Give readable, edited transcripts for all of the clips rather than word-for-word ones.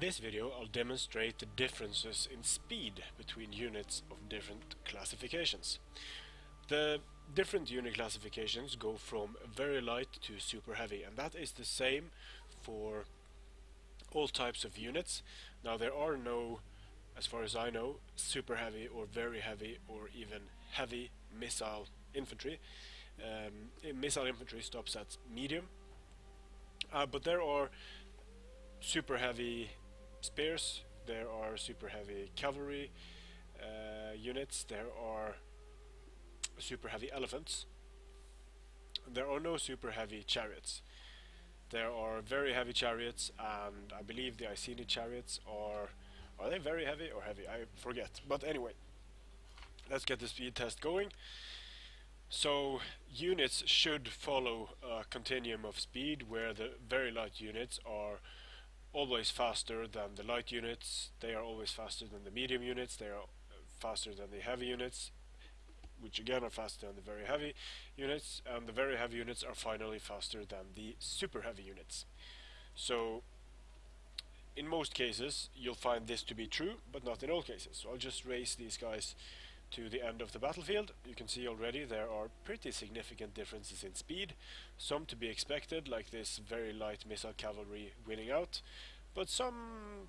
this video I'll demonstrate the differences in speed between units of different classifications. The different unit classifications go from very light to super heavy, and that is the same for all types of units. Now there are no, as far as I know, super heavy or very heavy or even heavy missile infantry. Missile infantry stops at medium, but there are super heavy spears, there are super heavy cavalry units, there are super heavy elephants. There are no super heavy chariots. There are very heavy chariots, and I believe the Iceni chariots are they very heavy or heavy? I forget. But anyway, let's get the speed test going. So units should follow a continuum of speed where the very light units are always faster than the light units, they are always faster than the medium units, they are faster than the heavy units, which again are faster than the very heavy units, and the very heavy units are finally faster than the super heavy units. So in most cases you'll find this to be true, but not in all cases. So I'll just race these guys to the end of the battlefield. You can see already there are pretty significant differences in speed, some to be expected, like this very light missile cavalry winning out, but some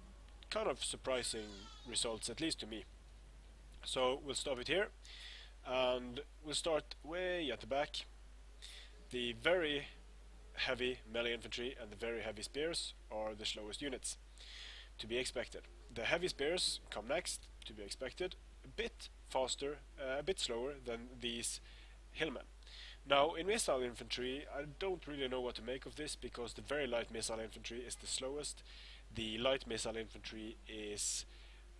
kind of surprising results, at least to me. So we'll stop it here, and we'll start way at the back. The very heavy melee infantry and the very heavy spears are the slowest units, to be expected. The heavy spears come next, to be expected, a bit faster, a bit slower than these hillmen. Now in missile infantry I don't really know what to make of this, because the very light missile infantry is the slowest. The light missile infantry is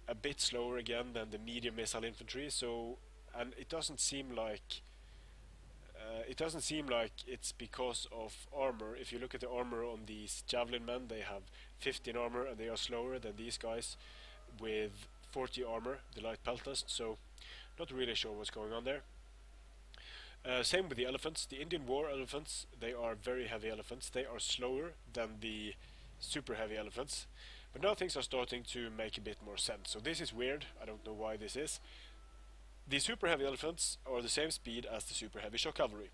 a bit slower again than the medium missile infantry, and it doesn't seem like it's because of armor. If you look at the armor on these javelin men, they have 15 armor and they are slower than these guys with 40 armor, the light peltasts, so not really sure what's going on there. Same with the elephants. The Indian war elephants, they are very heavy elephants. They are slower than the super heavy elephants. But now things are starting to make a bit more sense. So this is weird. I don't know why this is. The super heavy elephants are the same speed as the super heavy shock cavalry.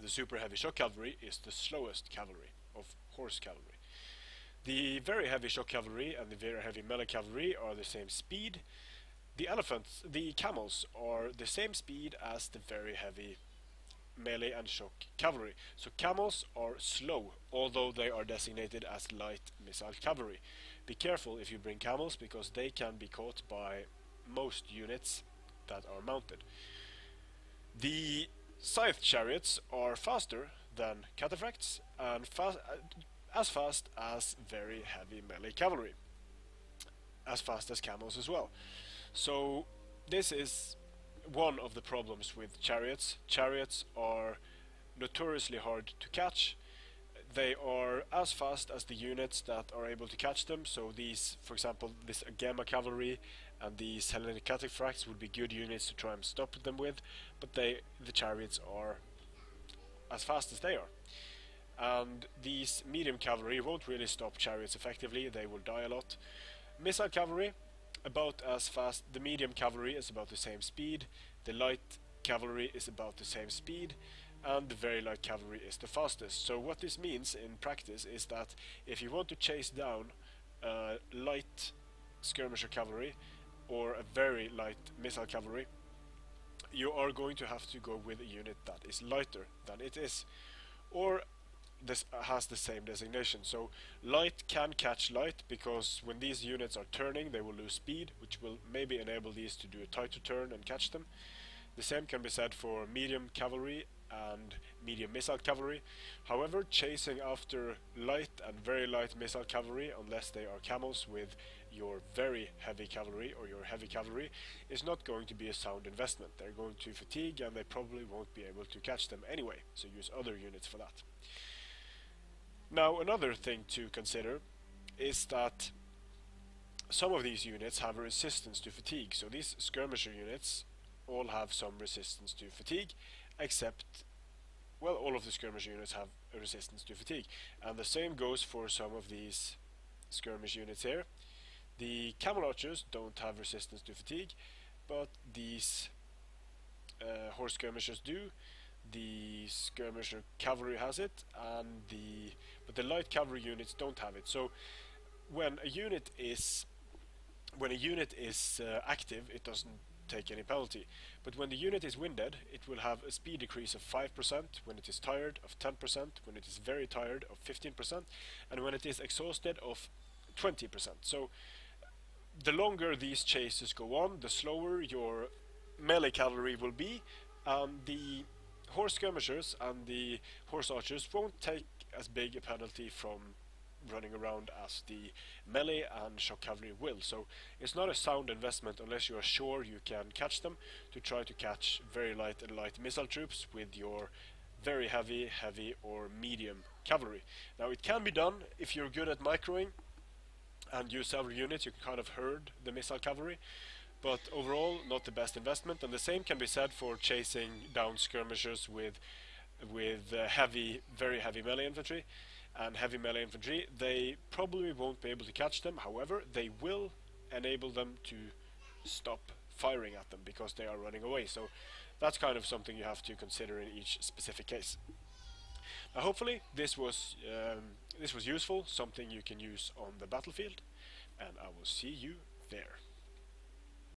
The super heavy shock cavalry is the slowest cavalry of horse cavalry. The very heavy shock cavalry and the very heavy melee cavalry are the same speed. The camels are the same speed as the very heavy melee and shock cavalry. So camels are slow, although they are designated as light missile cavalry. Be careful if you bring camels, because they can be caught by most units that are mounted. The scythe chariots are faster than cataphracts and as fast as very heavy melee cavalry, as fast as camels as well. So this is one of the problems with chariots. Chariots are notoriously hard to catch. They are as fast as the units that are able to catch them. So these, for example, this Agema cavalry and these Hellenic cataphracts would be good units to try and stop them with, but the chariots are as fast as they are. And these medium cavalry won't really stop chariots effectively, they will die a lot. Missile cavalry, about as fast. The medium cavalry is about the same speed, the light cavalry is about the same speed, and the very light cavalry is the fastest. So what this means in practice is that if you want to chase down light skirmisher cavalry or a very light missile cavalry, you are going to have to go with a unit that is lighter than it is, or this has the same designation. So light can catch light, because when these units are turning they will lose speed, which will maybe enable these to do a tighter turn and catch them. The same can be said for medium cavalry and medium missile cavalry. However, chasing after light and very light missile cavalry, unless they are camels with your very heavy cavalry or your heavy cavalry, is not going to be a sound investment. They're going to fatigue and they probably won't be able to catch them anyway, so use other units for that. Now another thing to consider is that some of these units have a resistance to fatigue. So these skirmisher units all have some resistance to fatigue, except, well, all of the skirmisher units have a resistance to fatigue. And the same goes for some of these skirmish units here. The camel archers don't have resistance to fatigue, but these horse skirmishers do. The skirmisher cavalry has it, and the light cavalry units don't have it. So when a unit is active, it doesn't take any penalty. But when the unit is winded, it will have a speed decrease of 5%, when it is tired of 10%, when it is very tired of 15%, and when it is exhausted of 20%. So the longer these chases go on, the slower your melee cavalry will be, and the horse skirmishers and the horse archers won't take as big a penalty from running around as the melee and shock cavalry will. So it's not a sound investment unless you are sure you can catch them, to try to catch very light and light missile troops with your very heavy, heavy or medium cavalry. Now it can be done if you're good at microing and use several units. You can kind of herd the missile cavalry, but overall not the best investment. And the same can be said for chasing down skirmishers with heavy, very heavy melee infantry. And heavy melee infantry, they probably won't be able to catch them. However, they will enable them to stop firing at them because they are running away. So that's kind of something you have to consider in each specific case. Now, hopefully this was useful, something you can use on the battlefield, and I will see you there.